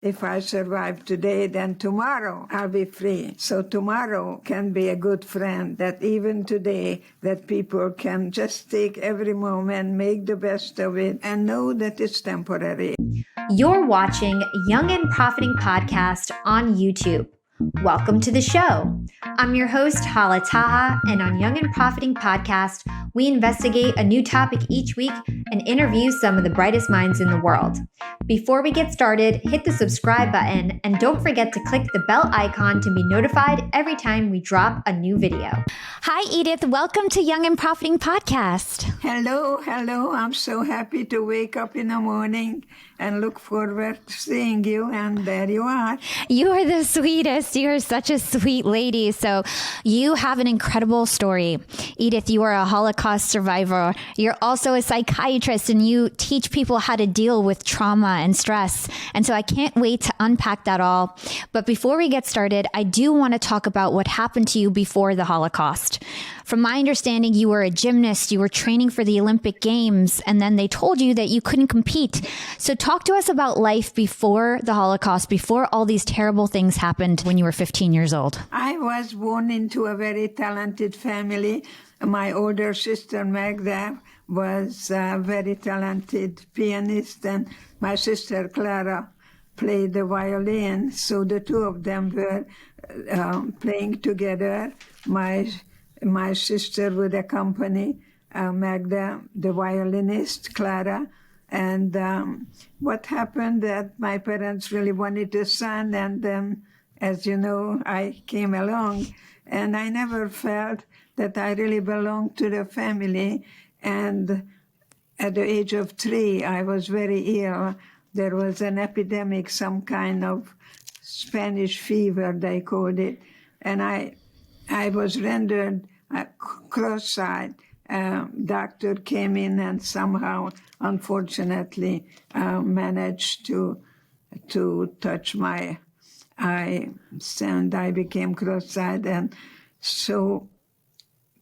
If I survive today, then tomorrow I'll be free. So tomorrow can be a good friend, that even today that people can just take every moment, make the best of it, and know that it's temporary. You're watching Young and Profiting Podcast on YouTube. Welcome to the show. I'm your host, Hala Taha, and on Young and Profiting Podcast, we investigate a new topic each week and interview some of the brightest minds in the world. Before we get started, hit the subscribe button and don't forget to click the bell icon to be notified every time we drop a new video. Hi, Edith. Welcome to Young and Profiting Podcast. Hello. I'm so happy to wake up in the morning and look forward to seeing you, and there you are. You are the sweetest. You are such a sweet lady. So you have an incredible story. Edith, you are a Holocaust survivor. You're also a psychiatrist, and you teach people how to deal with trauma and stress. And so I can't wait to unpack that all. But before we get started, I do want to talk about what happened to you before the Holocaust. From my understanding, you were a gymnast, you were training for the Olympic Games, and then they told you that you couldn't compete. So talk to us about life before the Holocaust, before all these terrible things happened when you were 15 years old. I was born into a very talented family. My older sister, Magda, was a very talented pianist, and my sister, Clara, played the violin. So the two of them were playing together. My sister would accompany Magda, the violinist, Clara. And what happened that my parents really wanted a son, and then, as you know, I came along, and I never felt that I really belonged to the family. And at the age of 3, I was very ill. There was an epidemic, some kind of Spanish fever, they called it. And I was rendered cross-eyed. Doctor came in and somehow, unfortunately, managed to touch my eye, and I became cross-eyed. And so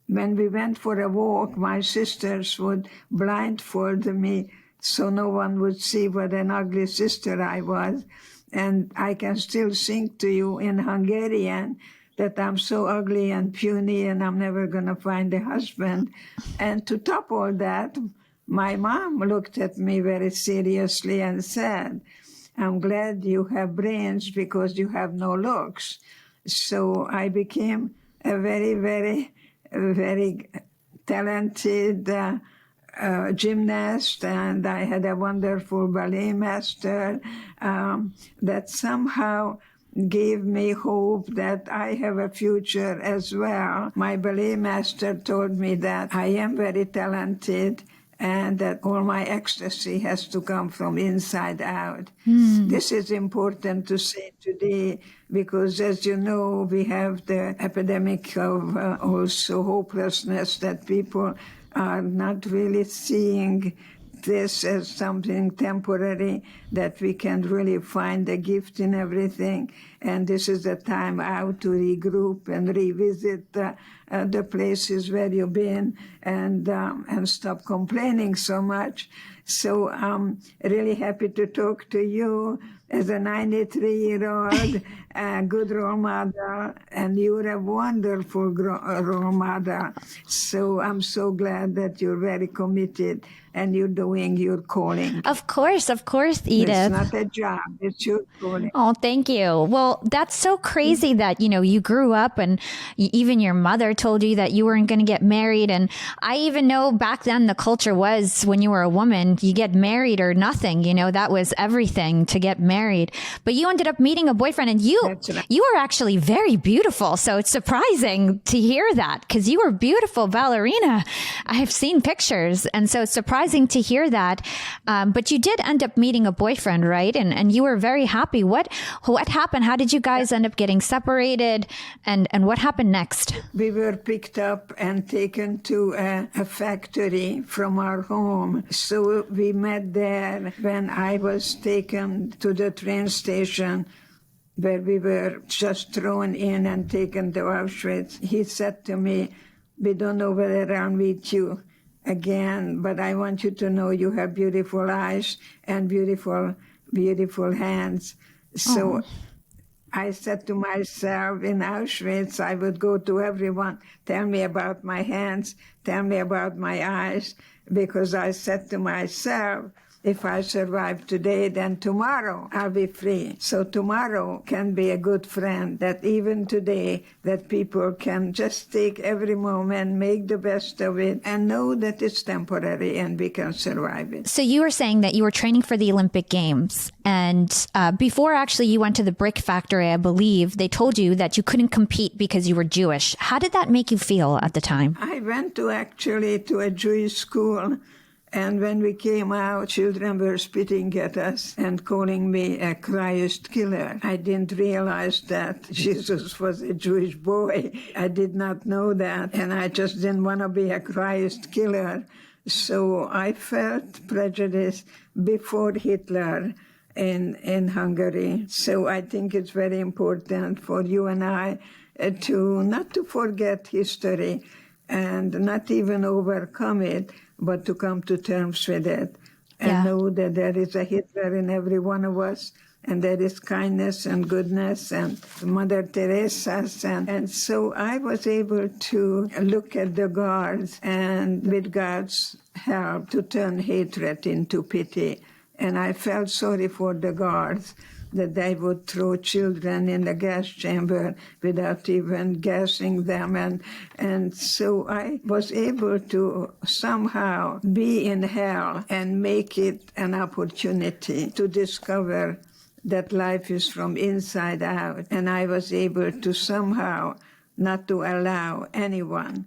when we went for a walk, my sisters would blindfold me so no one would see what an ugly sister I was. And I can still sing to you in Hungarian that I'm so ugly and puny and I'm never going to find a husband. And to top all that, my mom looked at me very seriously and said, I'm glad you have brains because you have no looks. So I became a very, very, very talented gymnast, and I had a wonderful ballet master that somehow gave me hope that I have a future as well. My ballet master told me that I am very talented and that all my ecstasy has to come from inside out. This is important to say today because, as you know, we have the epidemic of also hopelessness, that people are not really seeing this as something temporary, that we can really find a gift in everything. And this is the time out to regroup and revisit the places where you've been and stop complaining so much. So I'm really happy to talk to you as a 93-year-old good role model, and you're a wonderful role model. So I'm so glad that you're very committed and you're doing your calling. Of course, Edith. It's not a job, it's your calling. Oh, thank you. Well, that's so crazy that, you grew up and even your mother told you that you weren't going to get married. And I even know back then the culture was when you were a woman, you get married or nothing, that was everything to get married. But you ended up meeting a boyfriend, and you are actually very beautiful. So it's surprising to hear that because you were a beautiful ballerina. I have seen pictures. And so it's surprising to hear that. But you did end up meeting a boyfriend, right? And you were very happy. What happened? How did you guys end up getting separated? And what happened next? We were picked up and taken to a factory from our home. So we met there when I was taken to the train station where we were just thrown in and taken to Auschwitz. He said to me, we don't know whether I'll meet you again, but I want you to know you have beautiful eyes and beautiful hands. So I said to myself in Auschwitz, I would go to everyone, tell me about my hands, tell me about my eyes, because I said to myself, if I survive today, then tomorrow I'll be free. So tomorrow can be a good friend, that even today that people can just take every moment, make the best of it, and know that it's temporary and we can survive it. So you were saying that you were training for the Olympic Games. And before actually you went to the brick factory, I believe, they told you that you couldn't compete because you were Jewish. How did that make you feel at the time? I went to a Jewish school. And when we came out, children were spitting at us and calling me a Christ killer. I didn't realize that Jesus was a Jewish boy. I did not know that, and I just didn't want to be a Christ killer. So I felt prejudice before Hitler in Hungary. So I think it's very important for you and I to not to forget history and not even overcome it, but to come to terms with it and know that there is a Hitler in every one of us, and there is kindness and goodness and Mother Teresa's. And so I was able to look at the guards and with God's help to turn hatred into pity. And I felt sorry for the guards, that they would throw children in the gas chamber without even gassing them. And so I was able to somehow be in hell and make it an opportunity to discover that life is from inside out. And I was able to somehow not to allow anyone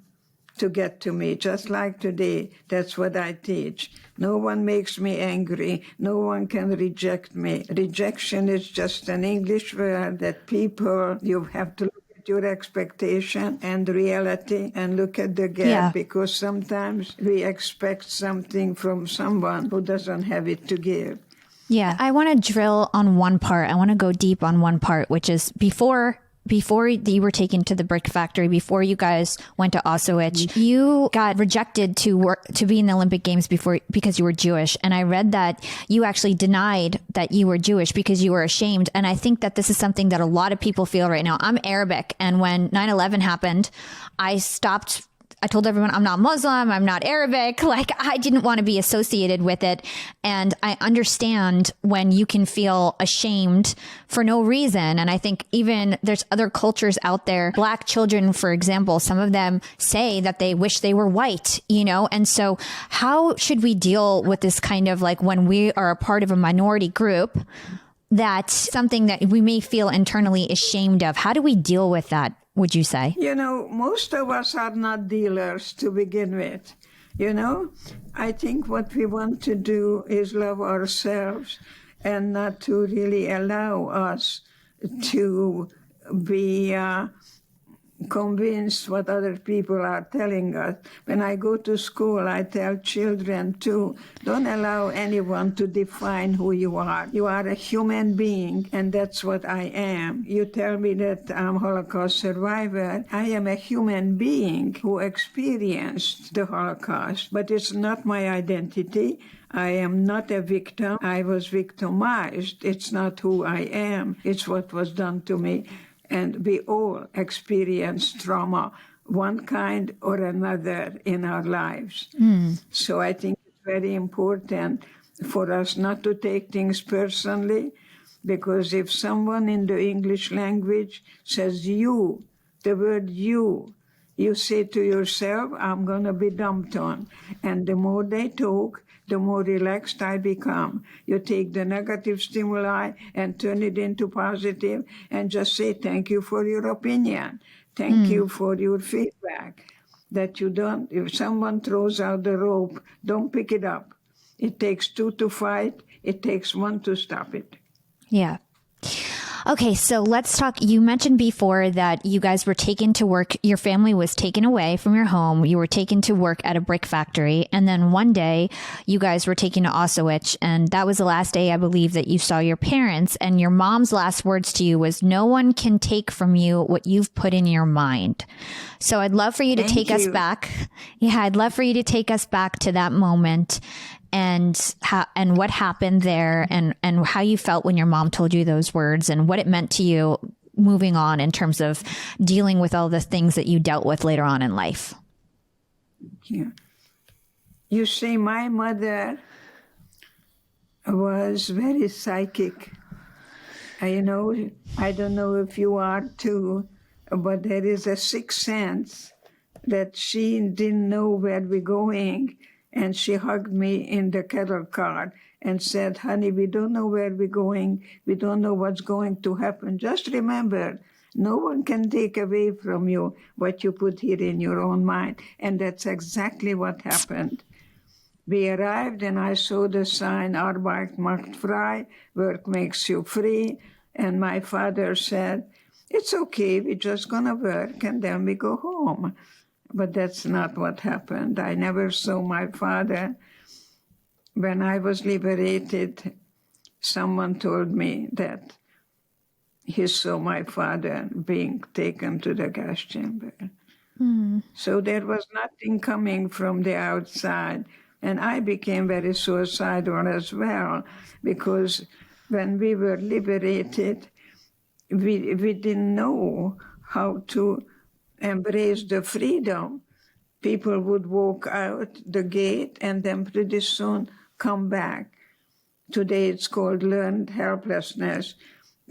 to get to me, just like today. That's what I teach. No one makes me angry. No one can reject me. Rejection is just an English word that people, you have to look at your expectation and reality and look at the gap, because sometimes we expect something from someone who doesn't have it to give. Yeah, I want to drill on one part. I want to go deep on one part, which is before you were taken to the brick factory, before you guys went to Auschwitz, you got rejected to be in the Olympic Games because you were Jewish. And I read that you actually denied that you were Jewish because you were ashamed. And I think that this is something that a lot of people feel right now. I'm Arabic. And when 9/11 happened, I told everyone I'm not Muslim, I'm not Arabic. Like, I didn't want to be associated with it. And I understand when you can feel ashamed for no reason. And I think even there's other cultures out there, Black children, for example, some of them say that they wish they were white, you know? And so how should we deal with this kind of, like, when we are a part of a minority group, that's something that we may feel internally ashamed of? How do we deal with that, would you say? You know, most of us are not dealers to begin with. You know, I think what we want to do is love ourselves and not to really allow us to be convinced what other people are telling us. When I go to school, I tell children too, don't allow anyone to define who you are. You are a human being, and that's what I am. You tell me that I'm a Holocaust survivor. I am a human being who experienced the Holocaust, but it's not my identity. I am not a victim. I was victimized. It's not who I am. It's what was done to me. And we all experience trauma, one kind or another, in our lives. So I think it's very important for us not to take things personally, because if someone in the English language says you, the word you say to yourself, I'm going to be dumped on. And the more they talk, the more relaxed I become. You take the negative stimuli and turn it into positive and just say, thank you for your opinion. Thank you for your feedback. That you don't, if someone throws out the rope, don't pick it up. It takes two to fight. It takes one to stop it. Yeah. Okay, so let's talk. You mentioned before that you guys were taken to work. Your family was taken away from your home. You were taken to work at a brick factory. And then one day you guys were taken to Auschwitz. And that was the last day, I believe, that you saw your parents. And your mom's last words to you was, no one can take from you what you've put in your mind. So I'd love for you to take us back. Yeah, I'd love for you to take us back to that moment and what happened there, and how you felt when your mom told you those words, and what it meant to you moving on in terms of dealing with all the things that you dealt with later on in life. Yeah. You see, my mother was very psychic. I don't know if you are too, but there is a sixth sense that she didn't know where we're going, and she hugged me in the cattle car and said, honey, we don't know where we're going. We don't know what's going to happen. Just remember, no one can take away from you what you put here in your own mind. And that's exactly what happened. We arrived and I saw the sign, Arbeit macht frei, work makes you free. And my father said, it's okay, we're just going to work and then we go home. But that's not what happened. I never saw my father. When I was liberated, someone told me that he saw my father being taken to the gas chamber. Mm. So there was nothing coming from the outside. And I became very suicidal as well, because when we were liberated, we didn't know how to embrace the freedom. People would walk out the gate and then pretty soon come back. Today it's called learned helplessness.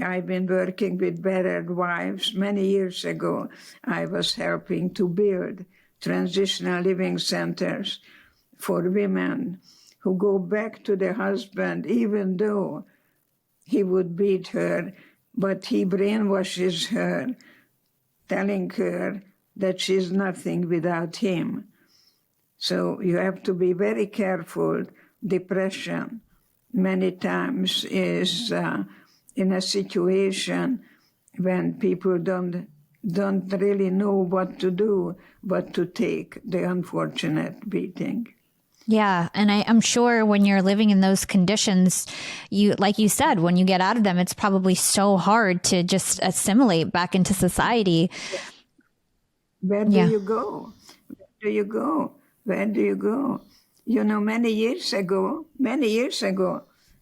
I've been working with battered wives. Many years ago, I was helping to build transitional living centers for women who go back to their husband, even though he would beat her, but he brainwashes her, telling her that she's nothing without him. So you have to be very careful. Depression many times is in a situation when people don't really know what to do but to take the unfortunate beating. Yeah. And I'm sure when you're living in those conditions, like you said, when you get out of them, it's probably so hard to just assimilate back into society. Where do you go? Where do you go? Where do you go? Many years ago,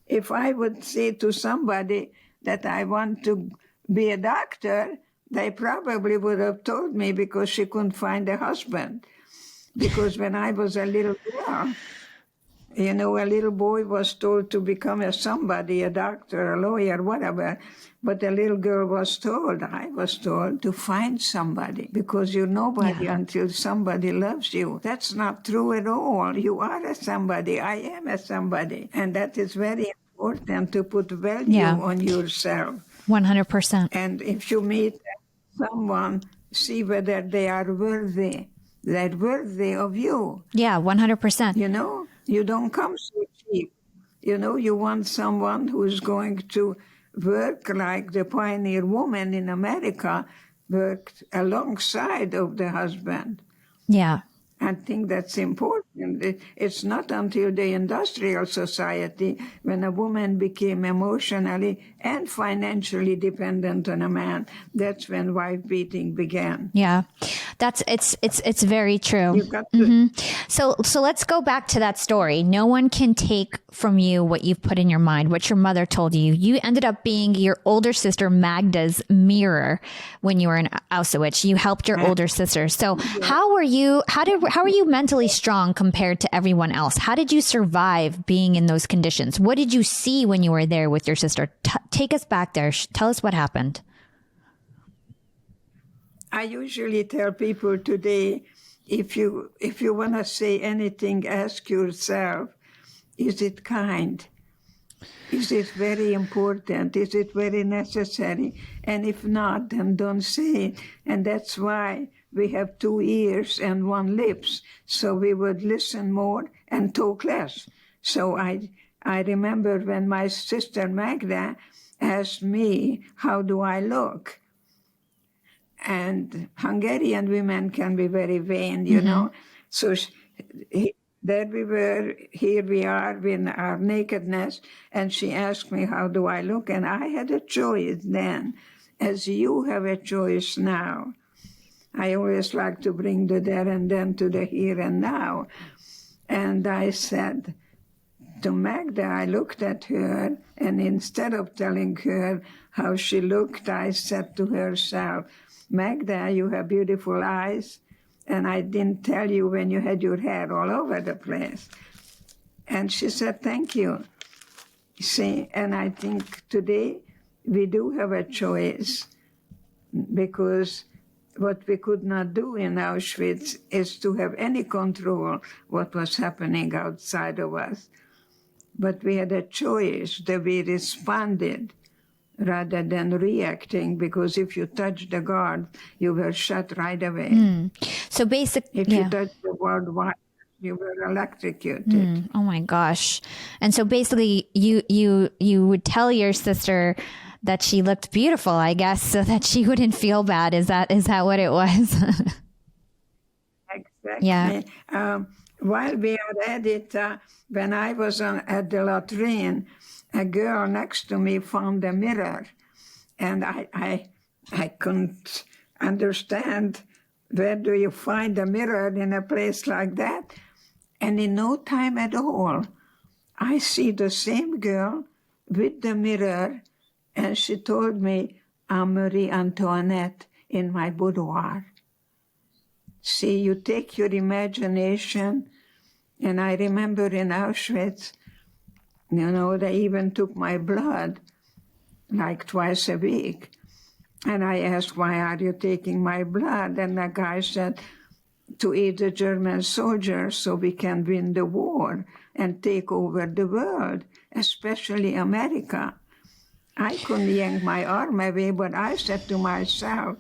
if I would say to somebody that I want to be a doctor, they probably would have told me because she couldn't find a husband. Because when I was a little girl, a little boy was told to become a doctor, a lawyer, whatever. But the little girl I was told to find somebody, because you're nobody until somebody loves you. That's not true at all. You are a somebody. I am a somebody. And that is very important, to put value on yourself. 100%. And if you meet someone, see whether they are worthy. They're worthy of you. Yeah, 100%. You don't come so cheap. You want someone who's going to work like the pioneer woman in America worked alongside of the husband. Yeah. I think that's important. It's not until the industrial society, when a woman became emotionally and financially dependent on a man, that's when wife beating began. Yeah, it's very true. You got to, So let's go back to that story. No one can take from you what you've put in your mind, what your mother told you. You ended up being your older sister Magda's mirror when you were in Auschwitz. You helped your older sister. So how are you mentally strong compared to everyone else? How did you survive being in those conditions? What did you see when you were there with your sister? Take us back there. Tell us what happened. I usually tell people today, if you want to say anything, ask yourself, is it kind? Is it very important? Is it very necessary? And if not, then don't say it. And that's why we have 2 ears and 1 lips, so we would listen more and talk less. So I remember when my sister Magda asked me, how do I look? And Hungarian women can be very vain, you know. So there we were, here we are in our nakedness, and she asked me, how do I look? And I had a choice then, as you have a choice now. I always like to bring the there and then to the here and now. And I said, to Magda, I looked at her, and instead of telling her how she looked, I said to herself, Magda, you have beautiful eyes, and I didn't tell you when you had your hair all over the place. And she said, thank you. See, and I think today we do have a choice, because what we could not do in Auschwitz is to have any control what was happening outside of us. But we had a choice that we responded rather than reacting, because if you touched the guard, you were shot right away. So basically, If you touched the guard, you were electrocuted. Oh my gosh. And so basically you would tell your sister that she looked beautiful, I guess, so that she wouldn't feel bad. Is that what it was? Exactly. Yeah. While we are at it, when I was at the latrine, a girl next to me found a mirror, and I couldn't understand, where do you find a mirror in a place like that? And in no time at all, I see the same girl with the mirror, and she told me, I'm Marie Antoinette in my boudoir. See, you take your imagination, and I remember in Auschwitz, they even took my blood like twice a week. And I asked, why are you taking my blood? And the guy said, to aid the German soldiers so we can win the war and take over the world, especially America. I couldn't yank my arm away, but I said to myself,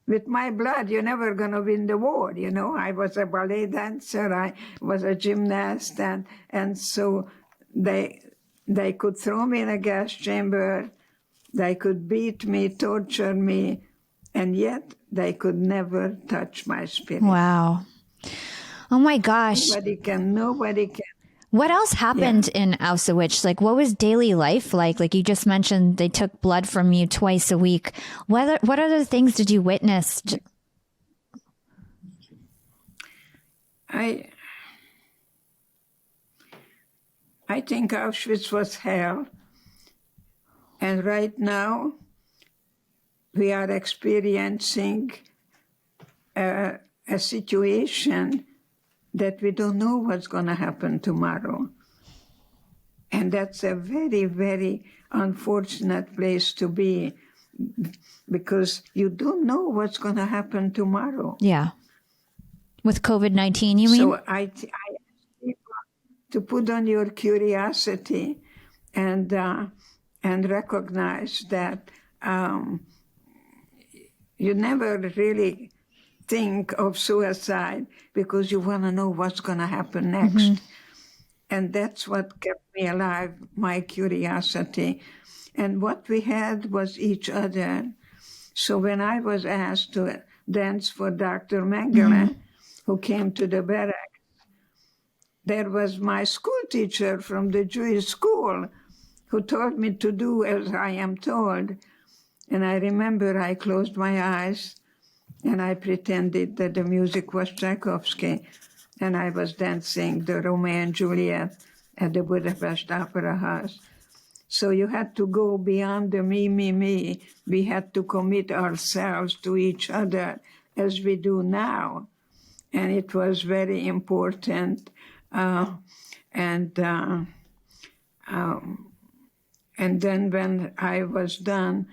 with my blood, you're never going to win the war. I was a ballet dancer, I was a gymnast, and so they could throw me in a gas chamber, they could beat me, torture me, and yet they could never touch my spirit. Wow. Oh my gosh. Nobody can. What else happened in Auschwitz? Like, what was daily life like? Like you just mentioned, they took blood from you twice a week. What other things did you witness? I think Auschwitz was hell. And right now, we are experiencing a situation that we don't know what's going to happen tomorrow. And that's a very, very unfortunate place to be, because you don't know what's going to happen tomorrow. Yeah. With COVID-19, you mean? So I ask people to put on your curiosity and recognize that you never really think of suicide because you want to know what's going to happen next. Mm-hmm. And that's what kept me alive, my curiosity. And what we had was each other. So when I was asked to dance for Dr. Mengele, who came to the barracks, there was my school teacher from the Jewish school who told me to do as I am told. And I remember I closed my eyes and I pretended that the music was Tchaikovsky, and I was dancing the Romeo and Juliet at the Budapest Opera House. So you had to go beyond the me. We had to commit ourselves to each other as we do now. And it was very important. And then when I was done,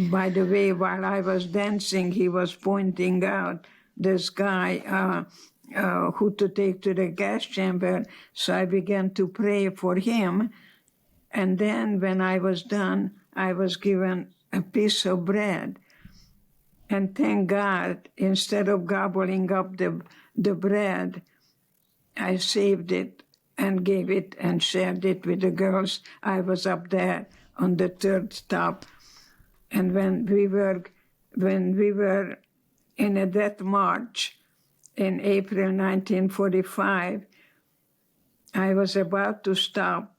by the way, while I was dancing, he was pointing out this guy who to take to the gas chamber. So I began to pray for him. And then when I was done, I was given a piece of bread. And thank God, instead of gobbling up the bread, I saved it and gave it and shared it with the girls. I was up there on the third top. And when we were in a death march in April 1945, I was about to stop.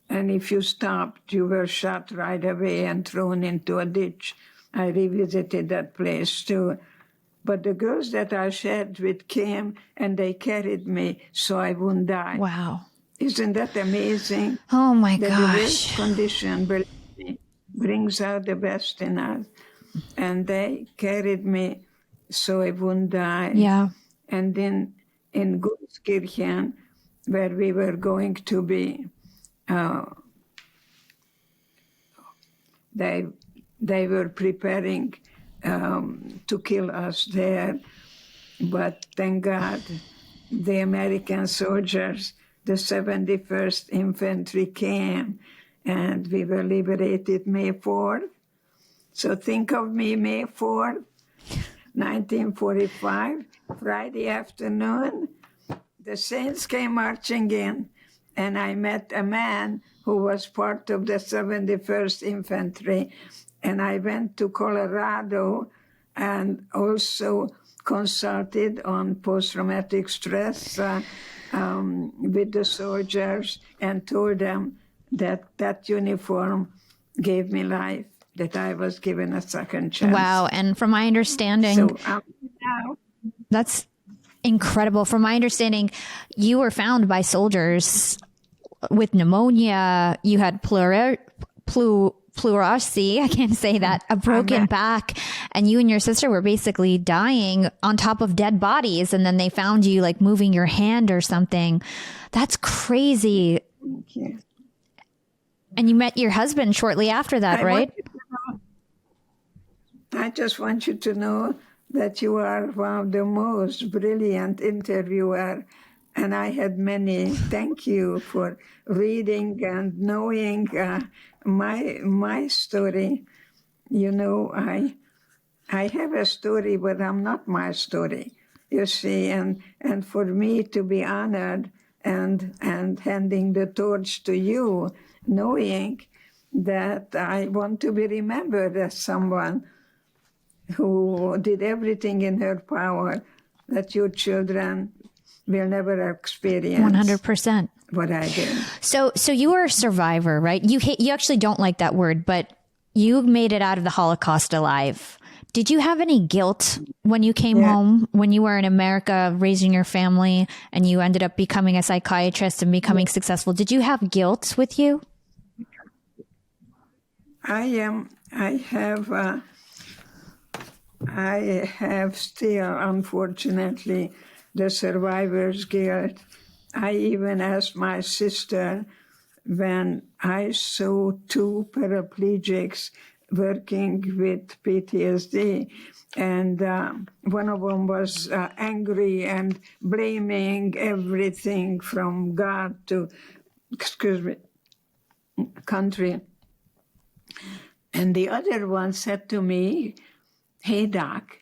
And if you stopped, you were shot right away and thrown into a ditch. I revisited that place too. But the girls that I shared with came and they carried me so I wouldn't die. Wow. Isn't that amazing? Oh my That the worst gosh. condition, believe me, brings out the best in us. And they carried me so I wouldn't die. Yeah. And then in Gutskirchen, where we were going to be, they were preparing to kill us there. But thank God, the American soldiers, the 71st Infantry came, and we were liberated May 4th. So think of me, May 4th, 1945, Friday afternoon. The Saints came marching in, and I met a man who was part of the 71st Infantry, and I went to Colorado and also consulted on post-traumatic stress with the soldiers and told them that that uniform gave me life, that I was given a second chance. Wow. And from my understanding, So now, that's incredible. From my understanding, you were found by soldiers with pneumonia. You had pleurisy. I can't say that. A broken back. And you and your sister were basically dying on top of dead bodies. And then they found you like moving your hand or something. That's crazy. yeah. And you met your husband shortly after that, right? I just want you to know that you are one of the most brilliant interviewer, and I had many. Thank you for reading and knowing my story. You know, I have a story, but I'm not my story. You see, and for me to be honored and handing the torch to you, knowing that I want to be remembered as someone who did everything in her power that your children will never experience 100%. what I did. So you were a survivor, right? You actually don't like that word, but you made it out of the Holocaust alive. Did you have any guilt when you came home, when you were in America raising your family and you ended up becoming a psychiatrist and becoming successful? Did you have guilt with you? I have still, unfortunately, the survivor's guilt. I even asked my sister when I saw two paraplegics working with PTSD, and one of them was angry and blaming everything from God to, country. And the other one said to me, "Hey, Doc,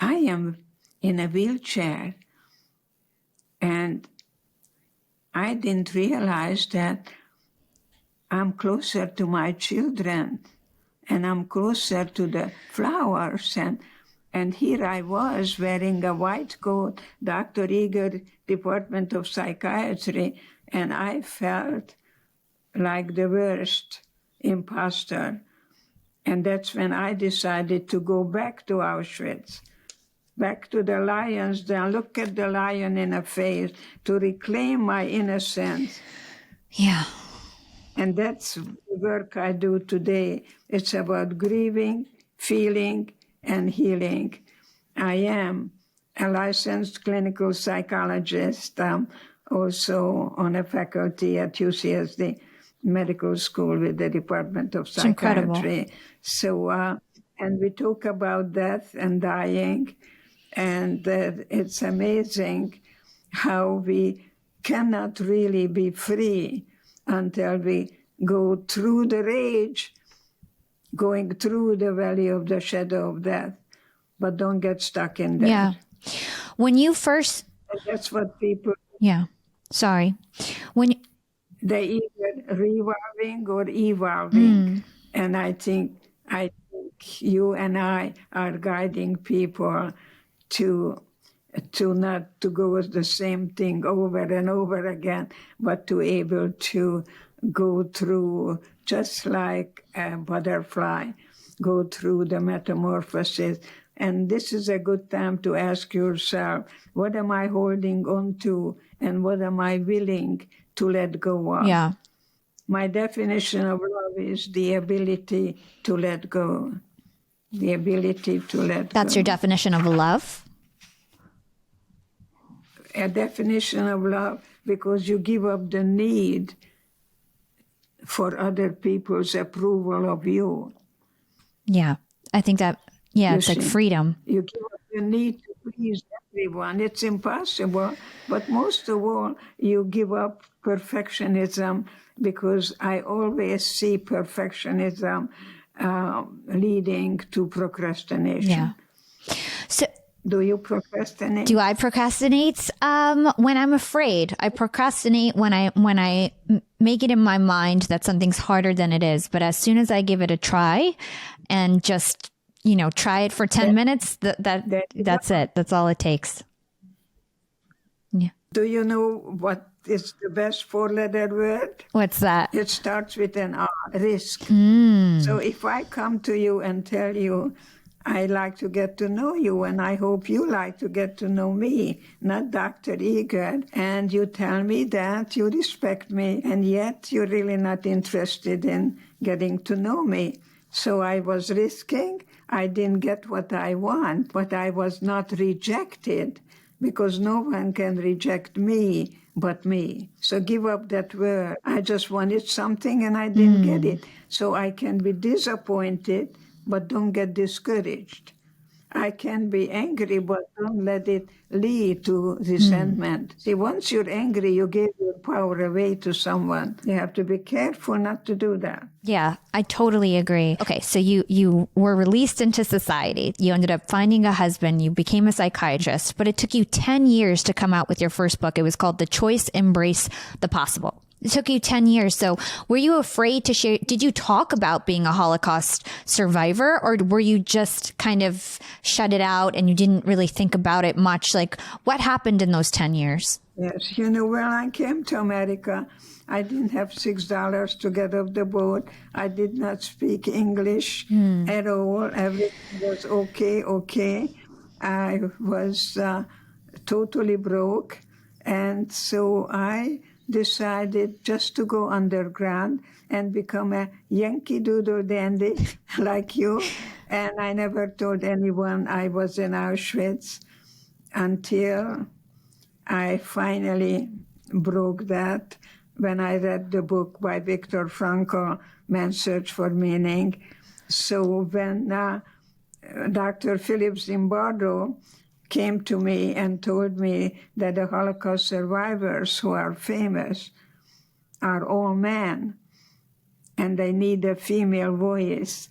I am in a wheelchair, and I didn't realize that I'm closer to my children, and I'm closer to the flowers, and here I was wearing a white coat, Dr. Eger, Department of Psychiatry, and I felt like the worst imposter. And that's when I decided to go back to Auschwitz, back to the lions, then look at the lion in the face to reclaim my innocence. Yeah. And that's the work I do today. It's about grieving, feeling, and healing. I am a licensed clinical psychologist, also on a faculty at UCSD Medical School with the Department of Psychiatry. So, and we talk about death and dying, and it's amazing how we cannot really be free until we go through the rage, going through the valley of the shadow of death, but don't get stuck in there. Yeah. When you first... And that's what people... Yeah. Sorry. They either revolving or evolving. And I think you and I are guiding people to not to go with the same thing over and over again, but to able to go through, just like a butterfly, go through the metamorphosis And this is a good time to ask yourself, what am I holding on to and what am I willing to let go of? Yeah. My definition of love is the ability to let go. The ability to let go. That's your definition of love? A definition of love, because you give up the need for other people's approval of you. Yeah. I think that, it's like freedom. You give up the need to please everyone. It's impossible. But most of all, you give up perfectionism, because I always see perfectionism leading to procrastination. Yeah. So do you procrastinate? Do I procrastinate? When I'm afraid. I procrastinate when I make it in my mind that something's harder than it is. But as soon as I give it a try and just, try it for 10 minutes, that's it. That's all it takes. Yeah. Do you know what is the best 4-letter word? What's that? It starts with an R, risk. So if I come to you and tell you, I like to get to know you, and I hope you like to get to know me, not Dr. Eger, and you tell me that you respect me, and yet you're really not interested in getting to know me. So I was risking. I didn't get what I want, but I was not rejected, because no one can reject me but me. So give up that word. I just wanted something and I didn't get it. So I can be disappointed, but don't get discouraged. I can be angry, but don't let it lead to resentment. See, once you're angry, you give your power away to someone. You have to be careful not to do that. Yeah, I totally agree. Okay, so you were released into society. You ended up finding a husband. You became a psychiatrist, but it took you 10 years to come out with your first book. It was called The Choice, Embrace the Possible. It took you 10 years. So were you afraid to share? Did you talk about being a Holocaust survivor, or were you just kind of shut it out and you didn't really think about it much? Like, what happened in those 10 years? Yes. When I came to America, I didn't have $6 to get off the boat. I did not speak English at all. Everything was okay. I was totally broke. And so I decided just to go underground and become a Yankee Doodle dandy like you. And I never told anyone I was in Auschwitz until I finally broke that when I read the book by Viktor Frankl, Man's Search for Meaning. So when Dr. Philip Zimbardo came to me and told me that the Holocaust survivors who are famous are all men and they need a female voice.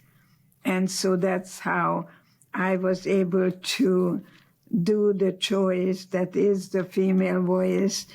And so that's how I was able to do the choice that is the female voice.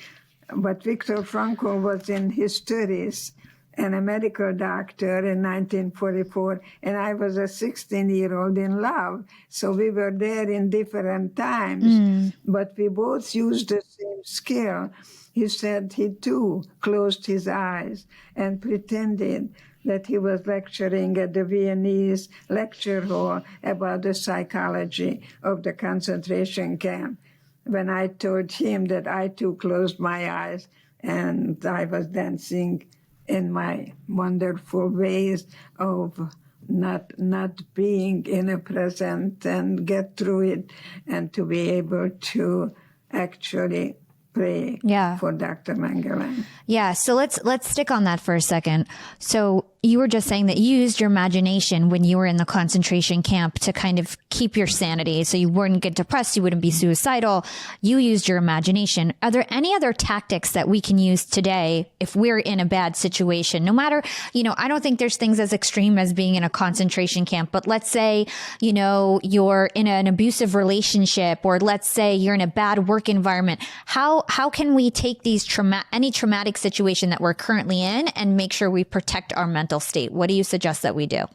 But Viktor Frankl was in his 30s and a medical doctor in 1944, and I was a 16-year-old in love. So we were there in different times, but we both used the same skill. He said he too closed his eyes and pretended that he was lecturing at the Viennese lecture hall about the psychology of the concentration camp. When I told him that I too closed my eyes and I was dancing in my wonderful ways of not being in a present and get through it and to be able to actually pray for Dr. Mengele. Yeah, so let's stick on that for a second. So you were just saying that you used your imagination when you were in the concentration camp to kind of keep your sanity. So you wouldn't get depressed, you wouldn't be suicidal. You used your imagination. Are there any other tactics that we can use today if we're in a bad situation? No matter, I don't think there's things as extreme as being in a concentration camp, but let's say, you're in an abusive relationship, or let's say you're in a bad work environment. How can we take these any traumatic situation that we're currently in and make sure we protect our mental state? What do you suggest that we do?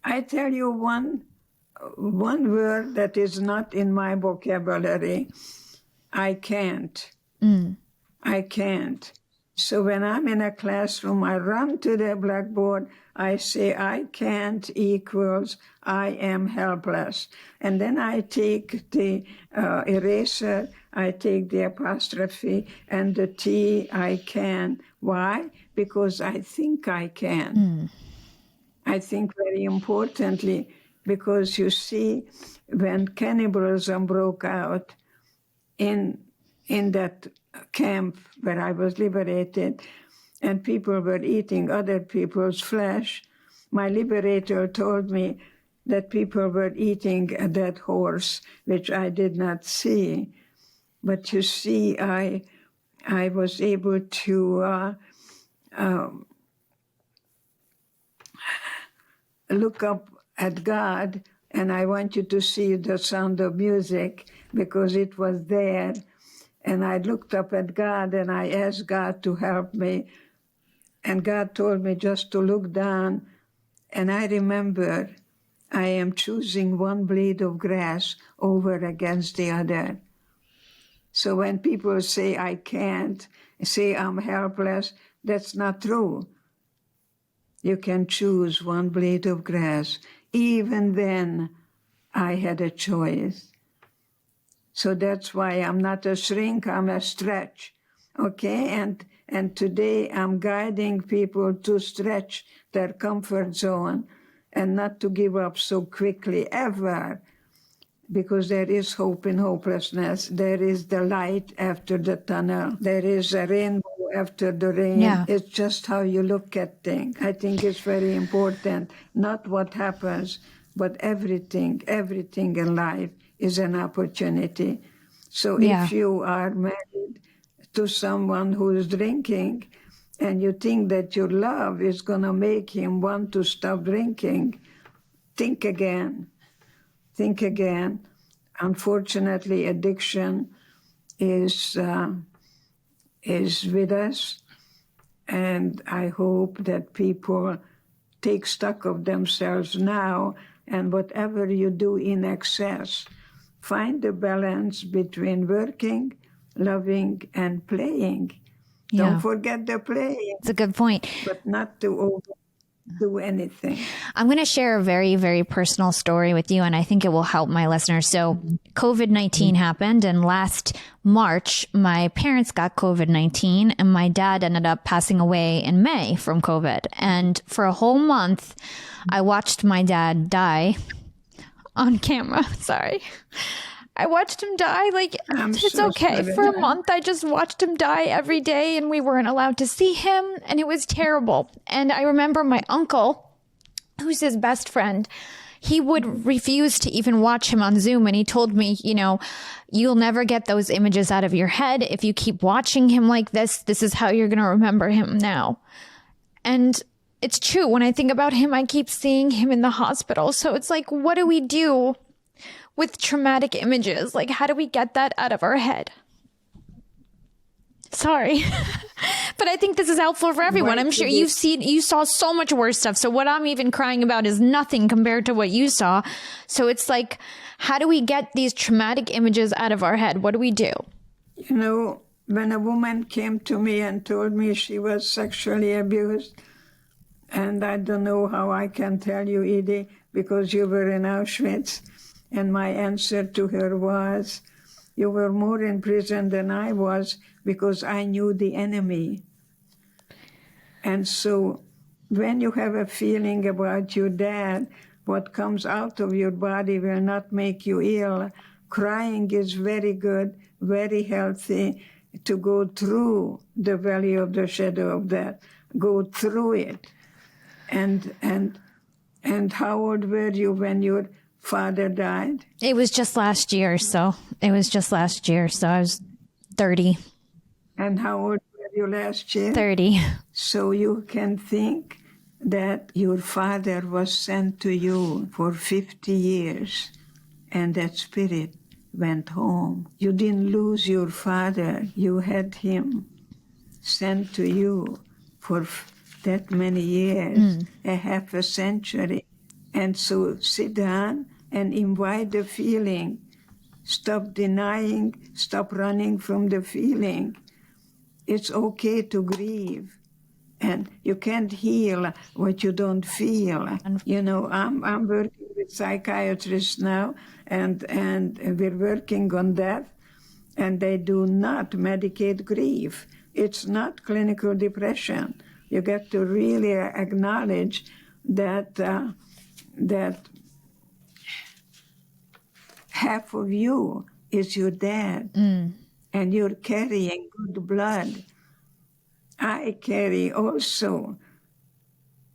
I tell you one word that is not in my vocabulary. I can't. I can't. So when I'm in a classroom, I run to the blackboard, I say, I can't equals I am helpless. And then I take the eraser, I take the apostrophe, and the T, I can. Why? Because I think I can. I think very importantly, because you see, when cannibalism broke out in that camp where I was liberated, and people were eating other people's flesh, my liberator told me that people were eating a dead horse, which I did not see. But you see, I was able to look up at God, and I want you to see the Sound of Music because it was there. And I looked up at God and I asked God to help me. And God told me just to look down. And I remember I am choosing one blade of grass over against the other. So when people say I can't, say I'm helpless, that's not true. You can choose one blade of grass. Even then, I had a choice. So that's why I'm not a shrink, I'm a stretch, okay? And today I'm guiding people to stretch their comfort zone and not to give up so quickly, ever, because there is hope in hopelessness. There is the light after the tunnel. There is a rainbow after the rain. Yeah. It's just how you look at things. I think it's very important, not what happens, but everything in life is an opportunity. So if you are married to someone who is drinking and you think that your love is going to make him want to stop drinking, think again. Think again. Unfortunately, addiction is with us, and I hope that people take stock of themselves now, and whatever you do in excess, find the balance between working, loving, and playing. Yeah. Don't forget the playing. It's a good point. But not to overdo anything. I'm going to share a very, very personal story with you, and I think it will help my listeners. So COVID-19 happened, and last March, my parents got COVID-19, and my dad ended up passing away in May from COVID. And for a whole month, I watched my dad die on camera. Sorry. I watched him die. Like, it's so okay. For a month, I just watched him die every day, and we weren't allowed to see him, and it was terrible. And I remember my uncle, who's his best friend, he would refuse to even watch him on Zoom. And he told me, you know, you'll never get those images out of your head. If you keep watching him like this is how you're going to remember him now. And it's true. When I think about him, I keep seeing him in the hospital. So it's like, what do we do with traumatic images? Like, how do we get that out of our head? Sorry. But I think this is helpful for everyone. I'm sure you saw so much worse stuff. So what I'm even crying about is nothing compared to what you saw. So it's like, how do we get these traumatic images out of our head? What do we do? You know, when a woman came to me and told me she was sexually abused, and I don't know how I can tell you, Edie, because you were in Auschwitz, and my answer to her was, you were more in prison than I was because I knew the enemy. And so when you have a feeling about your dad, what comes out of your body will not make you ill. Crying is very good, very healthy to go through the valley of the shadow of death. Go through it. And how old were you when your father died? It was just last year. So I was 30. And how old were you last year? 30. So you can think that your father was sent to you for 50 years, and that spirit went home. You didn't lose your father. You had him sent to you for that many years, a half a century. And so sit down and invite the feeling. Stop denying, stop running from the feeling, it's okay to grieve. And you can't heal what you don't feel. You know, I'm working with psychiatrists now, and we're working on that. And they do not medicate grief. It's not clinical depression. You get to really acknowledge that that half of you is your dad, and you're carrying good blood. I carry also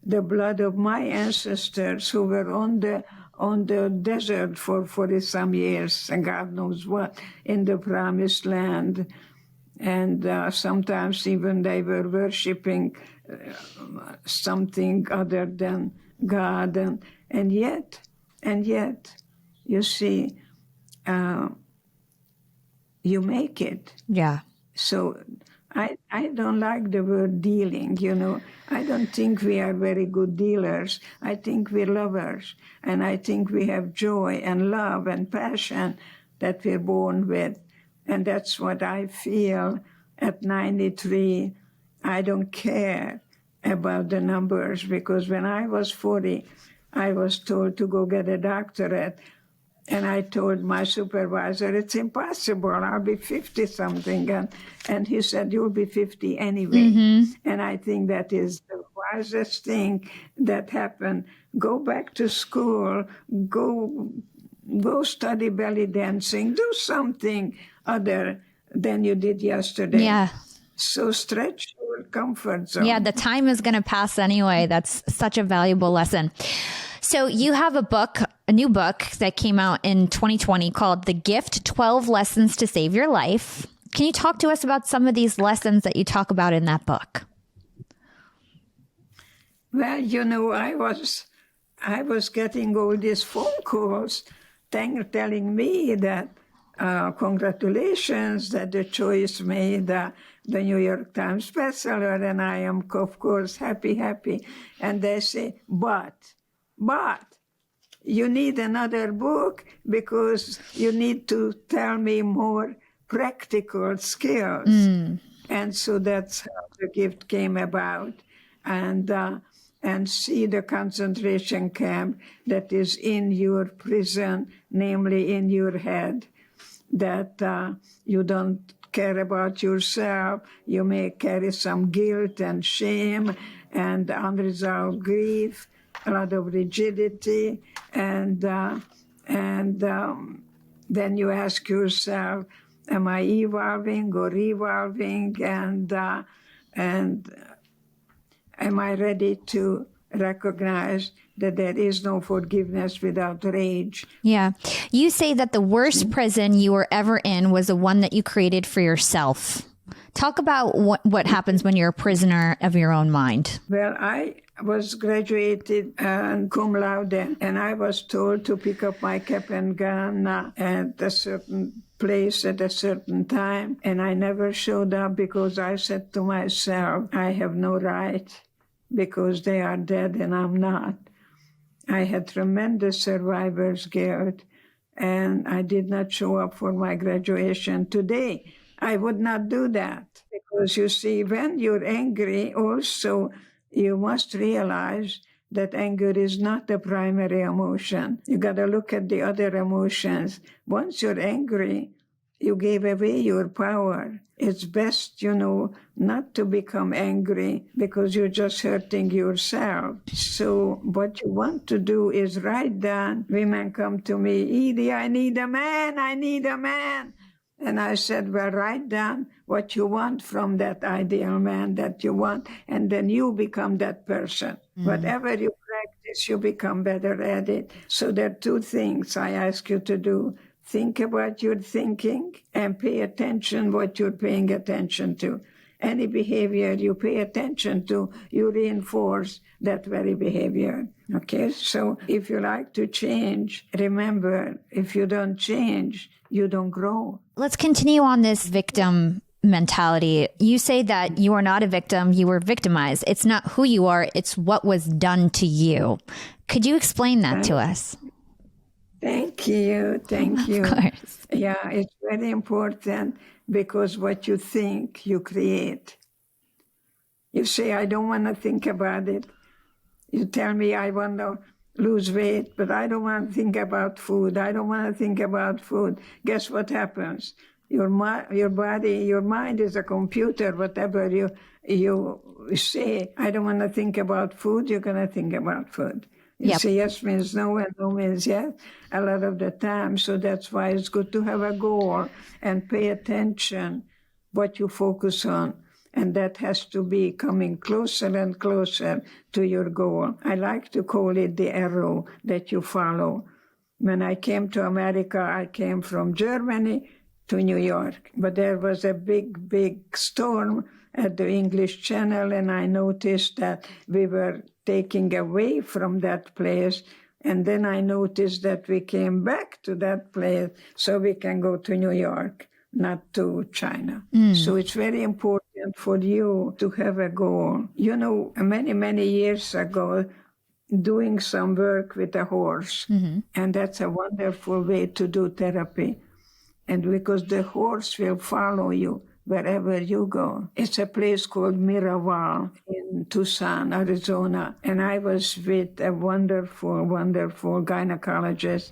the blood of my ancestors who were on the desert for 40-some years, and God knows what, in the promised land. And sometimes even they were worshiping something other than God. And yet, you see, you make it. Yeah. So I don't like the word dealing, you know. I don't think we are very good dealers. I think we're lovers. And I think we have joy and love and passion that we're born with. And that's what I feel at 93. I don't care about the numbers, because when I was 40, I was told to go get a doctorate. And I told my supervisor, it's impossible, I'll be 50-something. And he said, you'll be 50 anyway. And I think that is the wisest thing that happened. Go back to school, go study belly dancing, do something other than you did yesterday. Yeah. So stretch your comfort zone. Yeah, the time is going to pass anyway. That's such a valuable lesson. So you have a new book that came out in 2020 called The Gift, 12 Lessons to Save Your Life. Can you talk to us about some of these lessons that you talk about in that book? Well, you know, I was getting all these phone calls telling me that congratulations that the choice made the New York Times bestseller, and I am, of course, happy. And they say, but you need another book because you need to tell me more practical skills. And so that's how The Gift came about. And see the concentration camp that is in your prison, namely in your head, that you don't care about yourself. You may carry some guilt and shame and unresolved grief, a lot of rigidity, and then you ask yourself, am I evolving or revolving, and am I ready to recognize that there is no forgiveness without rage? Yeah. You say that the worst prison you were ever in was the one that you created for yourself. Talk about what happens when you're a prisoner of your own mind. Well, I was graduated cum laude, and I was told to pick up my cap and gun at a certain place at a certain time, and I never showed up because I said to myself, I have no right because they are dead and I'm not. I had tremendous survivor's guilt, and I did not show up for my graduation. Today, I would not do that, because you see, when you're angry, also, you must realize that anger is not the primary emotion. You got to look at the other emotions. Once you're angry, you gave away your power. It's best, you know, not to become angry because you're just hurting yourself. So what you want to do is write down. Women come to me, Edie, I need a man. And I said, well, write down what you want from that ideal man that you want, and then you become that person. Whatever you practice, you become better at it. So there are two things I ask you to do. Think about your thinking and pay attention what you're paying attention to. Any behavior you pay attention to, you reinforce that very behavior. Okay, so if you like to change, remember, if you don't change, you don't grow. Let's continue on this victim mentality. You say that you are not a victim, you were victimized. It's not who you are, it's what was done to you. Could you explain that to us? Thank you. Thank you. Of course. Yeah, it's very important because what you think, you create. You say, I don't want to think about it. You tell me I want to lose weight, but I don't want to think about food. I don't want to think about food. Guess what happens? Your body, your mind is a computer. Whatever you say, I don't want to think about food, you're going to think about food. You Yep. say yes means no and no means yes a lot of the time. So that's why it's good to have a goal and pay attention what you focus on. And that has to be coming closer and closer to your goal. I like to call it the arrow that you follow. When I came to America, I came from Germany to New York. But there was a big, big storm at the English Channel, and I noticed that we were taking away from that place. And then I noticed that we came back to that place so we can go to New York, not to China. So it's very important for you to have a goal. You know, many, many years ago, doing some work with a horse, and that's a wonderful way to do therapy. And because the horse will follow you wherever you go. It's a place called Miraval in Tucson, Arizona. And I was with a wonderful, wonderful gynecologist,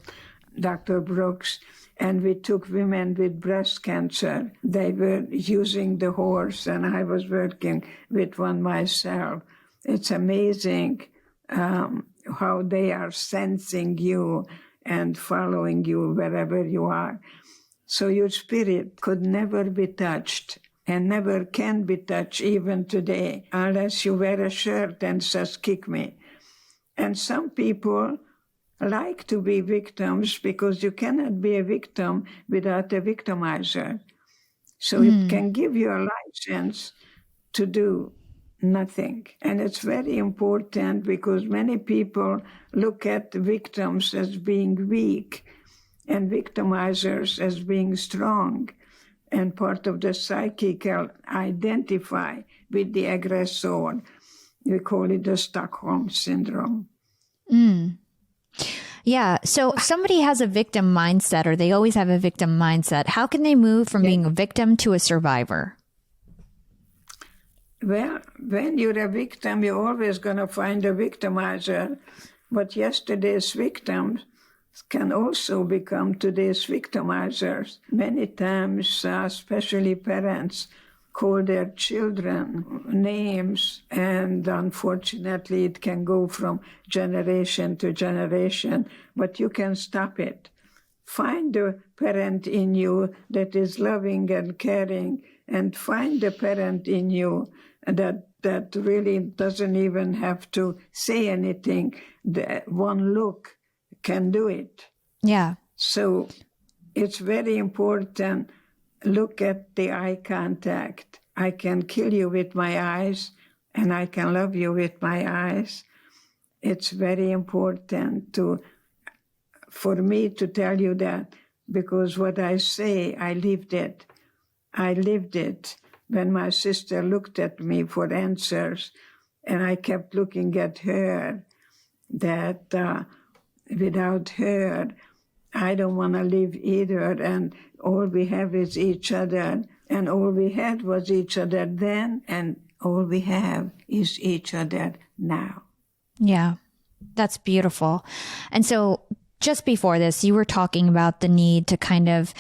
Dr. Brooks, and we took women with breast cancer. They were using the horse, and I was working with one myself. It's amazing how they are sensing you and following you wherever you are. So your spirit could never be touched and never can be touched even today unless you wear a shirt and says, kick me. And some people like to be victims because you cannot be a victim without a victimizer. So it can give you a license to do nothing. And it's very important because many people look at victims as being weak and victimizers as being strong. And part of the psychical identify with the aggressor. We call it the Stockholm Syndrome. Yeah. So if somebody has a victim mindset, or they always have a victim mindset, how can they move from being a victim to a survivor? Well, when you're a victim, you're always going to find a victimizer. But yesterday's victims can also become today's victimizers. Many times, especially parents, call their children names, and unfortunately it can go from generation to generation, but you can stop it. Find the parent in you that is loving and caring, and find the parent in you that really doesn't even have to say anything. The one look can do it. Yeah. So it's very important. Look at the eye contact. I can kill you with my eyes, and I can love you with my eyes. It's very important for me to tell you that, because what I say, I lived it. I lived it when my sister looked at me for answers, and I kept looking at her, that without her, I don't want to live either, and all we have is each other, and all we had was each other then, and all we have is each other now. Yeah, that's beautiful. And so just before this, you were talking about the need to kind of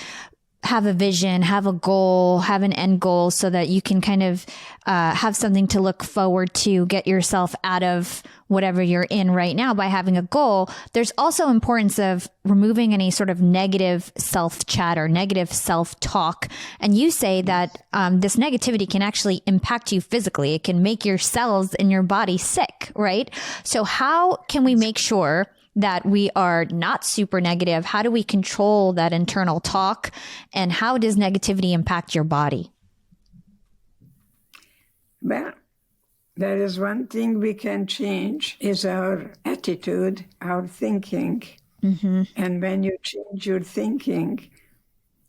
have a vision, have a goal, have an end goal so that you can kind of have something to look forward to, get yourself out of whatever you're in right now by having a goal. There's also importance of removing any sort of negative self-chat or negative self-talk. And you say that this negativity can actually impact you physically. It can make your cells in your body sick, right? So how can we make sure that we are not super negative? How do we control that internal talk? And how does negativity impact your body? Well, there is one thing we can change is our attitude, our thinking. And when you change your thinking,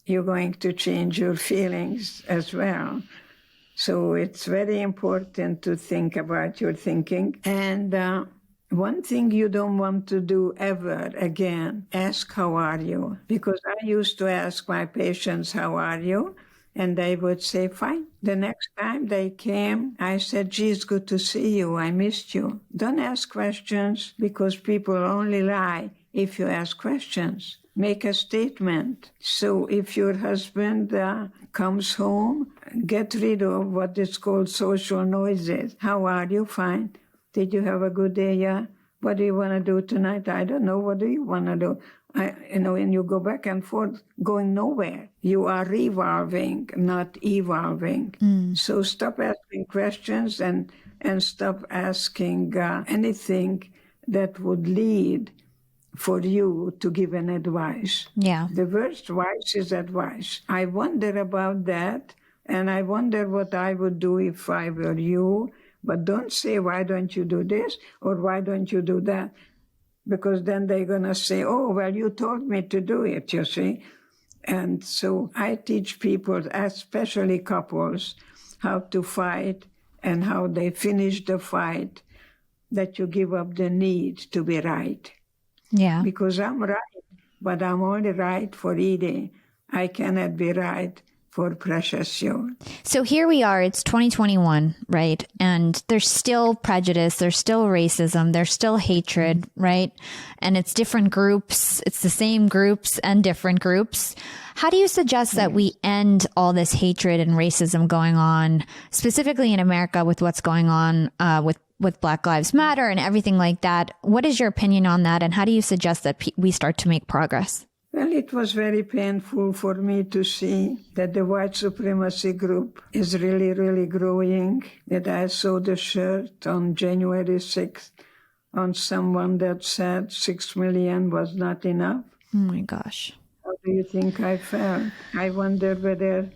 you're going to change your feelings as well. So it's very important to think about your thinking. And one thing you don't want to do ever again, ask how are you? Because I used to ask my patients, how are you? And they would say, fine. The next time they came, I said, gee, it's good to see you. I missed you. Don't ask questions because people only lie if you ask questions. Make a statement. So if your husband comes home, get rid of what is called social noises. How are you? Fine. Did you have a good day? Yeah. What do you want to do tonight? I don't know. What do you want to do? And you go back and forth, going nowhere. You are revolving, not evolving. So stop asking questions and stop asking anything that would lead for you to give an advice. Yeah. The worst advice is advice. I wonder about that, and I wonder what I would do if I were you. But don't say, why don't you do this or why don't you do that? Because then they're going to say, oh, well, you told me to do it, you see. And so I teach people, especially couples, how to fight and how they finish the fight, that you give up the need to be right. Yeah. Because I'm right, but I'm only right for Edie. I cannot be right for precious you. So here we are, it's 2021, right? And there's still prejudice, there's still racism, there's still hatred, right? And it's different groups, it's the same groups and different groups. How do you suggest that we end all this hatred and racism going on, specifically in America with what's going on with Black Lives Matter and everything like that? What is your opinion on that? And how do you suggest that we start to make progress? Well, it was very painful for me to see that the white supremacy group is really, really growing. That I saw the shirt on January 6th on someone that said 6 million was not enough. Oh my gosh. How do you think I felt? I wonder whether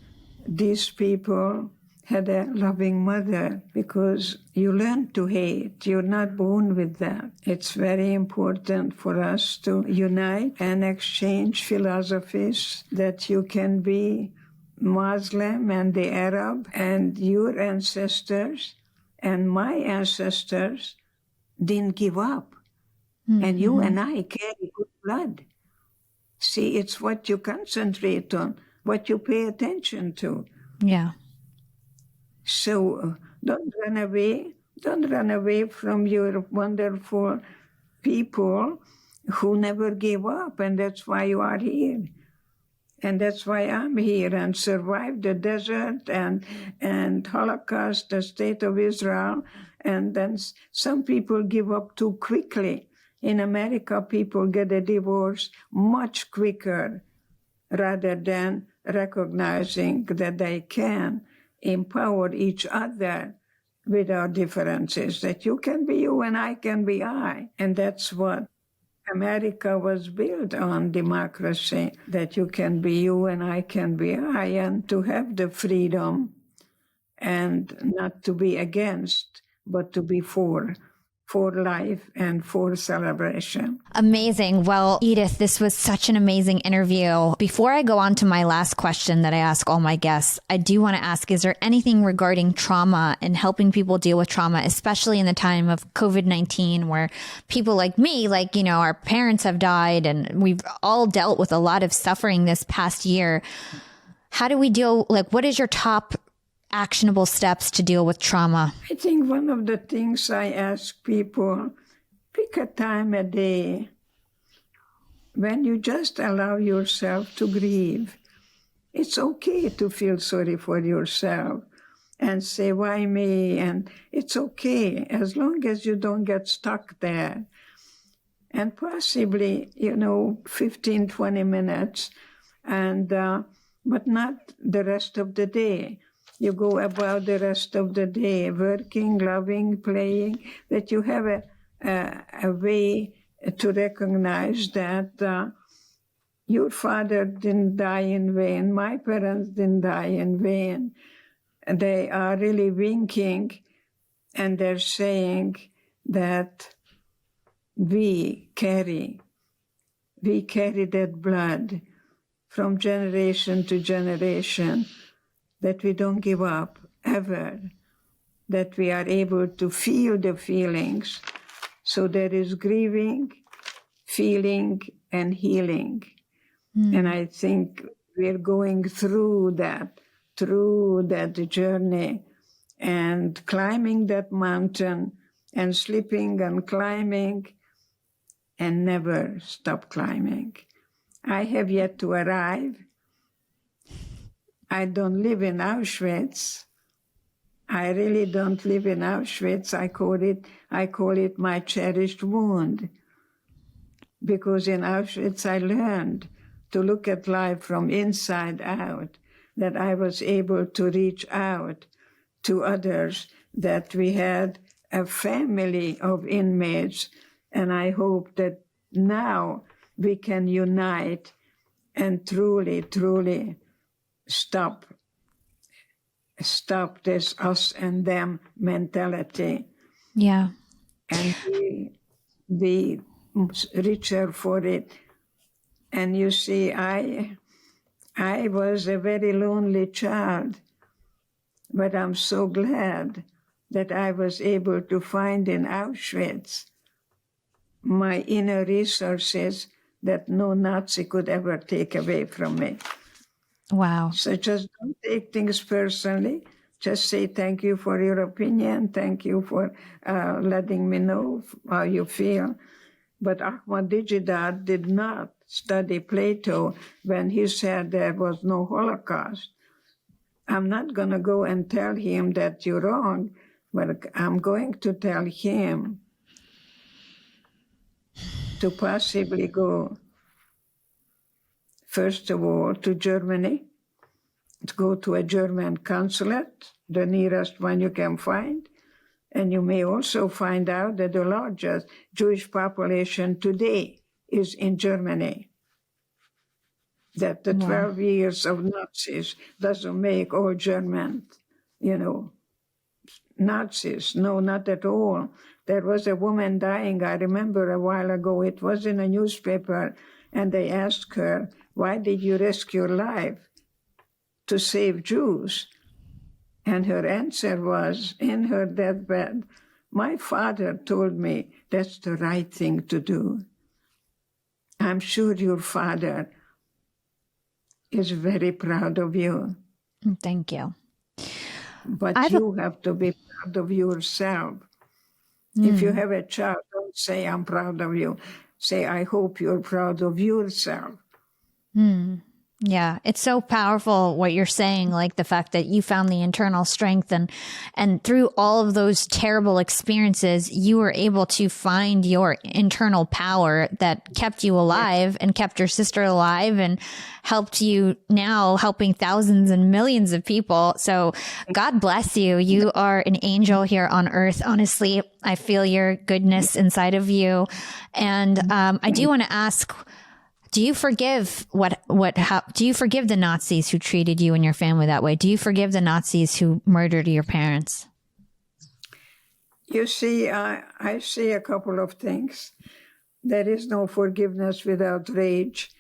these people had a loving mother, because you learn to hate. You're not born with that. It's very important for us to unite and exchange philosophies, that you can be Muslim and the Arab and your ancestors and my ancestors didn't give up. Mm-hmm. And you and I carry good blood. See, it's what you concentrate on, what you pay attention to. Yeah. So don't run away. Don't run away from your wonderful people who never gave up. And that's why you are here. And that's why I'm here and survived the desert and Holocaust, the state of Israel. And then some people give up too quickly. In America, people get a divorce much quicker rather than recognizing that they can empower each other with our differences, that you can be you and I can be I. And that's what America was built on, democracy, that you can be you and I can be I, and to have the freedom and not to be against, but to be for life and for celebration. Amazing. Well, Edith, this was such an amazing interview. Before I go on to my last question that I ask all my guests, I do want to ask, is there anything regarding trauma and helping people deal with trauma, especially in the time of COVID-19, where people like me, our parents have died and we've all dealt with a lot of suffering this past year. How do we deal, what is your top actionable steps to deal with trauma? I think one of the things I ask people, pick a time a day when you just allow yourself to grieve. It's okay to feel sorry for yourself and say, why me? And it's okay as long as you don't get stuck there. And possibly, 15, 20 minutes, and but not the rest of the day. You go about the rest of the day, working, loving, playing, that you have a way to recognize that your father didn't die in vain, my parents didn't die in vain. They are really winking, and they're saying that we carry that blood from generation to generation, that we don't give up ever, that we are able to feel the feelings. So there is grieving, feeling, and healing. And I think we're going through that journey and climbing that mountain and slipping and climbing and never stop climbing. I have yet to arrive. I don't live in Auschwitz. I really don't live in Auschwitz. I call it my cherished wound. Because in Auschwitz I learned to look at life from inside out, that I was able to reach out to others, that we had a family of inmates, and I hope that now we can unite and truly, truly stop this us and them mentality. Yeah. And be richer for it. And you see, I was a very lonely child, but I'm so glad that I was able to find in Auschwitz my inner resources that no Nazi could ever take away from me. Wow. So just don't take things personally. Just say thank you for your opinion. Thank you for letting me know how you feel. But Ahmadinejad did not study Plato when he said there was no Holocaust. I'm not going to go and tell him that you're wrong, but I'm going to tell him to possibly go, first of all, to Germany, to go to a German consulate, the nearest one you can find. And you may also find out that the largest Jewish population today is in Germany. That the 12 years of Nazis doesn't make all Germans, Nazis. No, not at all. There was a woman dying, I remember a while ago. It was in a newspaper, and they asked her, why did you risk your life to save Jews? And her answer was, in her deathbed, my father told me that's the right thing to do. I'm sure your father is very proud of you. Thank you. But you have to be proud of yourself. If you have a child, don't say, I'm proud of you. Say, I hope you're proud of yourself. Yeah, it's so powerful what you're saying, like the fact that you found the internal strength and through all of those terrible experiences, you were able to find your internal power that kept you alive and kept your sister alive and helped you now helping thousands and millions of people. So God bless you. You are an angel here on earth. Honestly, I feel your goodness inside of you. And I do want to ask, do you forgive do you forgive the Nazis who treated you and your family that way? Do you forgive the Nazis who murdered your parents? You see, I see a couple of things. There is no forgiveness without rage.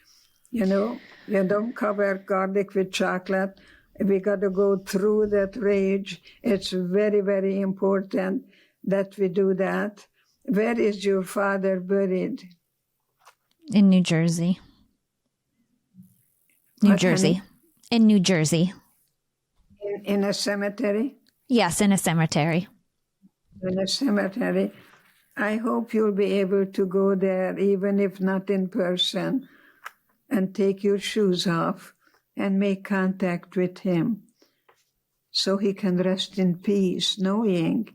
You don't cover garlic with chocolate. We got to go through that rage. It's very, very important that we do that. Where is your father buried? In New Jersey. New Jersey. Honey? In New Jersey. In a cemetery? Yes, in a cemetery. In a cemetery. I hope you'll be able to go there, even if not in person, and take your shoes off and make contact with him so he can rest in peace, knowing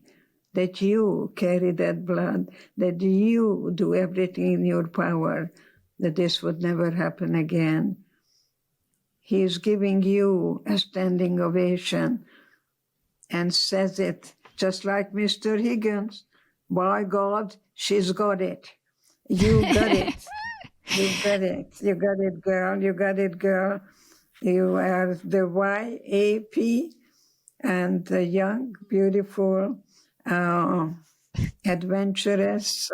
that you carry that blood, that you do everything in your power, that this would never happen again. He is giving you a standing ovation and says it just like Mr. Higgins. By God, she's got it. You got it. You got it. You got it, girl. You got it, girl. You are the YAP and the young, beautiful, adventurous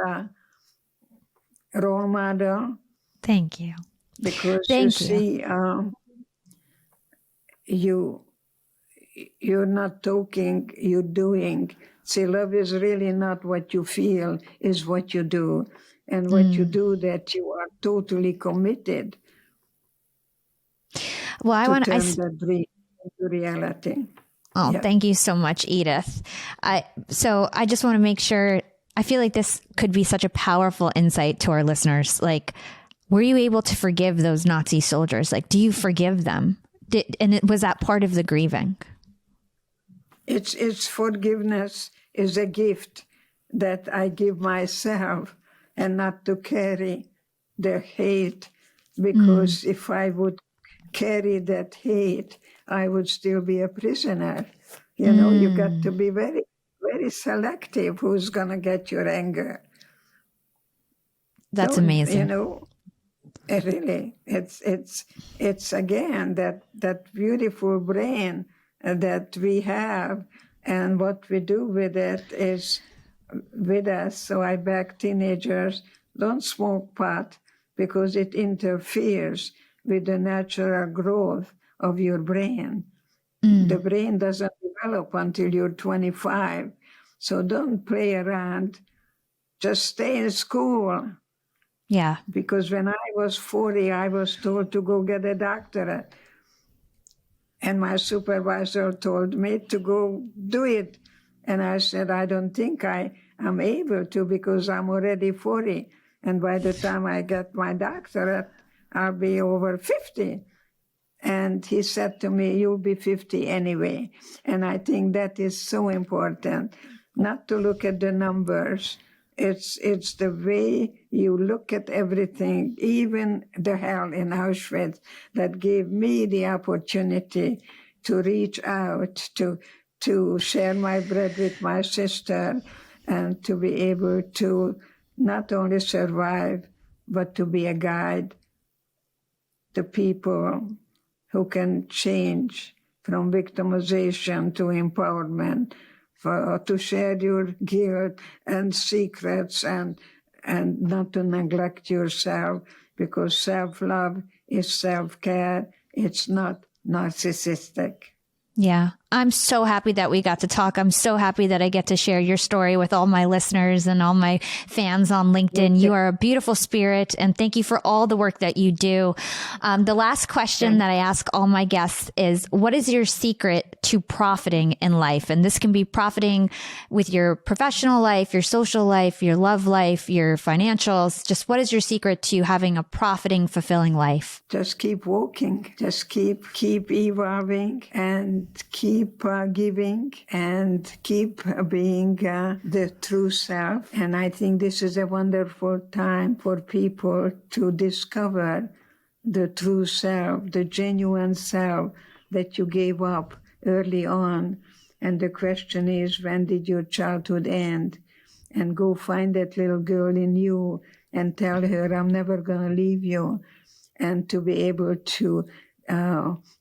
role model. Thank you. Because Thank you see, you're not talking, you're doing. See, love is really not what you feel, is what you do. And what you do, that you are totally committed Well, I to want turn that dream into reality. Oh, Yeah. thank you so much, Edith. So I just want to make sure, I feel like this could be such a powerful insight to our listeners. Like, were you able to forgive those Nazi soldiers? Like, do you forgive them? Was that part of the grieving? It's forgiveness is a gift that I give myself, and not to carry the hate, because if I would carry that hate, I would still be a prisoner. You know, you got to be very, very selective who's going to get your anger. That's So, amazing. You know, really, it's again that beautiful brain that we have, and what we do with it is with us. So I beg teenagers, don't smoke pot, because it interferes with the natural growth of your brain. The brain doesn't develop until you're 25. So don't play around. Just stay in school. Yeah. Because when I was 40, I was told to go get a doctorate. And my supervisor told me to go do it. And I said, I don't think I am able to, because I'm already 40. And by the time I get my doctorate, I'll be over 50. And he said to me, you'll be 50 anyway. And I think that is so important, not to look at the numbers. It's the way you look at everything, even the hell in Auschwitz, that gave me the opportunity to reach out, to share my bread with my sister, and to be able to not only survive, but to be a guide to people who can change from victimization to empowerment, to share your guilt and secrets, and not to neglect yourself, because self-love is self-care. It's not narcissistic. Yeah. I'm so happy that we got to talk. I'm so happy that I get to share your story with all my listeners and all my fans on LinkedIn. You are a beautiful spirit, and thank you for all the work that you do. The last question that I ask all my guests is, what is your secret to profiting in life? And this can be profiting with your professional life, your social life, your love life, your financials. Just what is your secret to having a profiting, fulfilling life? Just keep walking. Just keep evolving, and keep giving, and keep being the true self. And I think this is a wonderful time for people to discover the true self, the genuine self that you gave up early on. And the question is, when did your childhood end? And go find that little girl in you and tell her, I'm never going to leave you. And to be able to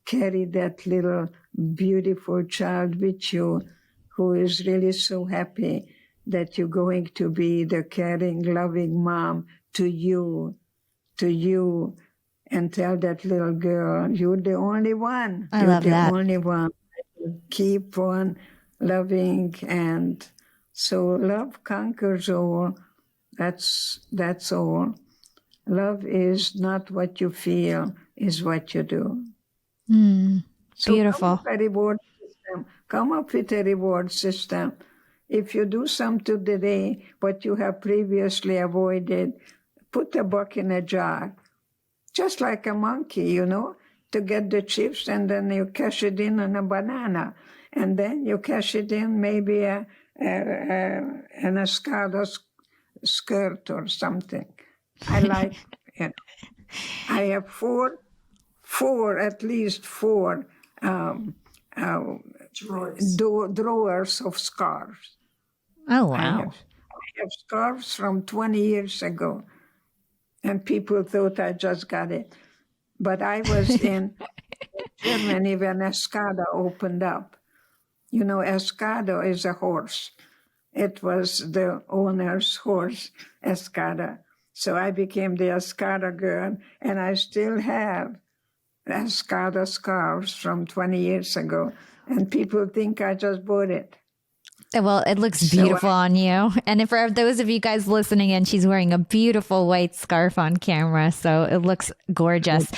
carry that little beautiful child with you, who is really so happy that you're going to be the caring, loving mom to you, and tell that little girl, you're the only one. I love that. You're the only one. Keep on loving, and so love conquers all. That's all. Love is not what you feel, is what you do. So Beautiful. Come up with a reward system. If you do something today, what you have previously avoided, put a buck in a jar. Just like a monkey, to get the chips, and then you cash it in on a banana. And then you cash it in maybe in a Escada skirt or something. I like it. I have at least four drawers of scarves. Oh, wow. I have scarves from 20 years ago, and people thought I just got it. But I was in Germany when Escada opened up. Escada is a horse. It was the owner's horse, Escada. So I became the Escada girl, and I still have Escada scarves from 20 years ago. and people think I just bought it. Well, it looks beautiful on you. And for those of you guys listening in, she's wearing a beautiful white scarf on camera. So it looks gorgeous.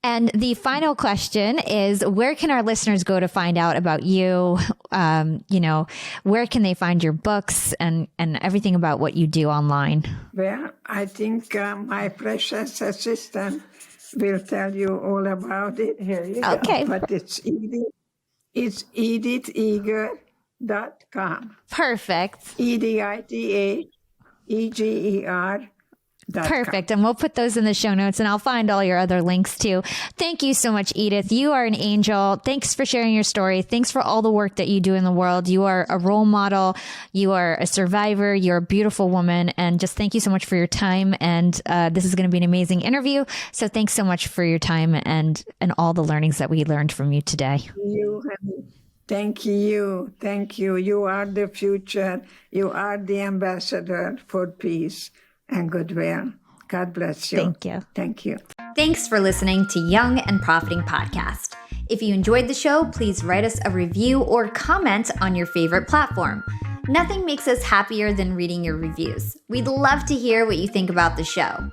And the final question is, where can our listeners go to find out about you? Where can they find your books and everything about what you do online? Well, I think my precious assistant will tell you all about it. Here you go. But it's EdithEger.com. Perfect. EdithEger.com. Perfect. And we'll put those in the show notes, and I'll find all your other links too. Thank you so much, Edith. You are an angel. Thanks for sharing your story. Thanks for all the work that you do in the world. You are a role model. You are a survivor. You're a beautiful woman. And just thank you so much for your time. And this is going to be an amazing interview. So thanks so much for your time and all the learnings that we learned from you today. Thank you. Thank you. You are the future. You are the ambassador for peace and goodwill. God bless you. Thank you. Thank you. Thanks for listening to Young and Profiting Podcast. If you enjoyed the show, please write us a review or comment on your favorite platform. Nothing makes us happier than reading your reviews. We'd love to hear what you think about the show.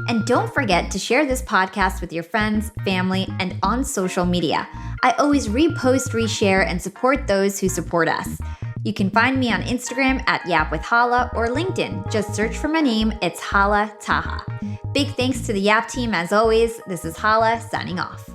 And don't forget to share this podcast with your friends, family, and on social media. I always repost, reshare, and support those who support us. You can find me on Instagram at YAP with Hala or LinkedIn. Just search for my name. It's Hala Taha. Big thanks to the YAP team as always. This is Hala signing off.